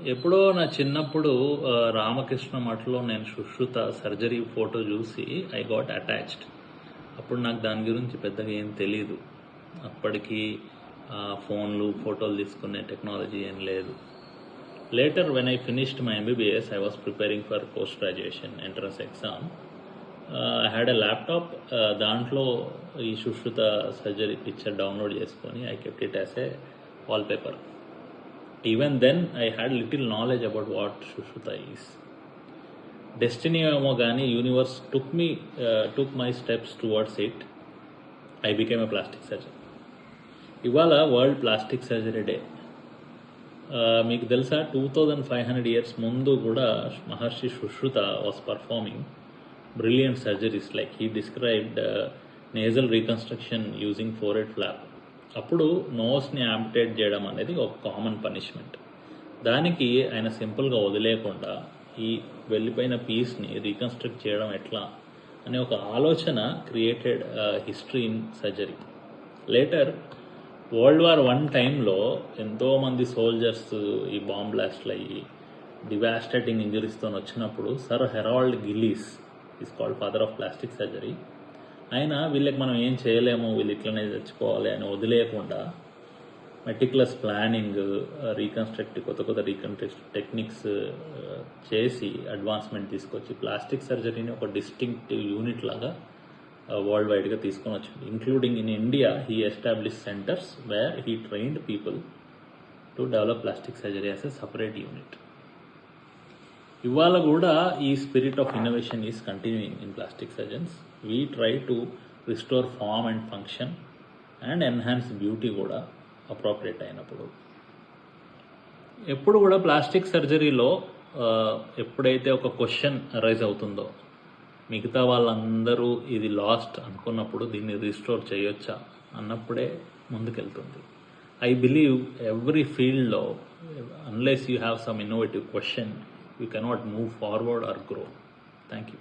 ఎప్పుడో నా చిన్నప్పుడు రామకృష్ణ మఠంలో నేను సుశ్రుత సర్జరీ ఫోటో చూసి ఐ గాట్ అటాచ్డ్. అప్పుడు నాకు దాని గురించి పెద్దగా ఏం తెలీదు. అప్పటికి ఫోన్లు ఫోటోలు తీసుకునే టెక్నాలజీ ఏం లేదు. Later when I finished my MBBS I was preparing for post graduation entrance exam. I had a laptop. దాంట్లో ఈ సుశ్రుత సర్జరీ పిక్చర్ డౌన్లోడ్ చేసుకొని I kept it as a wallpaper. Even then, I had little knowledge about what Sushruta is. Destiny ఏమో కానీ universe took my steps towards it. I became a plastic surgeon. ఇవాళ world plastic surgery day. మీకు తెలుసా 2500 years ముందు కూడా Maharshi Sushruta was performing brilliant surgeries. Like he described nasal reconstruction using forehead flap. అప్పుడు నోస్ని యాంపిటేట్ చేయడం అనేది ఒక కామన్ పనిష్మెంట్. దానికి ఆయన సింపుల్గా వదిలేయకుండా ఈ వెళ్ళిపోయిన పీస్ని రీకన్స్ట్రక్ట్ చేయడం ఎట్లా అనే ఒక ఆలోచన created history in surgery. Later world war I టైంలో ఎంతోమంది సోల్జర్స్ ఈ బాంబ్ బ్లాస్ట్లు అయ్యి డివాస్టేటింగ్ ఇంజరీస్తో వచ్చినప్పుడు sir Harold Gillies is called father of plastic surgery. అయినా వీళ్ళకి మనం ఏం చేయలేము, వీళ్ళు ఇట్లనే తెచ్చుకోవాలి అని వదిలేయకుండా మెటిక్యులస్ ప్లానింగ్, కొత్త రీకన్స్ట్రక్ట్ టెక్నిక్స్ చేసి అడ్వాన్స్మెంట్ తీసుకొచ్చి ప్లాస్టిక్ సర్జరీని ఒక డిస్టింక్టివ్ యూనిట్ లాగా వరల్డ్ వైడ్గా తీసుకొని వచ్చింది. Including in India he establish centres where he trained people to develop plastic surgery as a separate unit. ఇవాళ కూడా ఈ spirit of innovation is continuing in plastic surgeons. We try to restore form and function and enhance beauty కూడా appropriate అయినప్పుడు. ఎప్పుడు కూడా plastic సర్జరీలో ఎప్పుడైతే ఒక question arise అవుతుందో, మిగతా వాళ్ళందరూ ఇది లాస్ట్ అనుకున్నప్పుడు దీన్ని రిస్టోర్ చేయొచ్చా అన్నప్పుడే ముందుకెళ్తుంది. ఐ బిలీవ్ ఎవ్రీ ఫీల్డ్లో unless you have some innovative question you cannot move forward or grow. Thank you.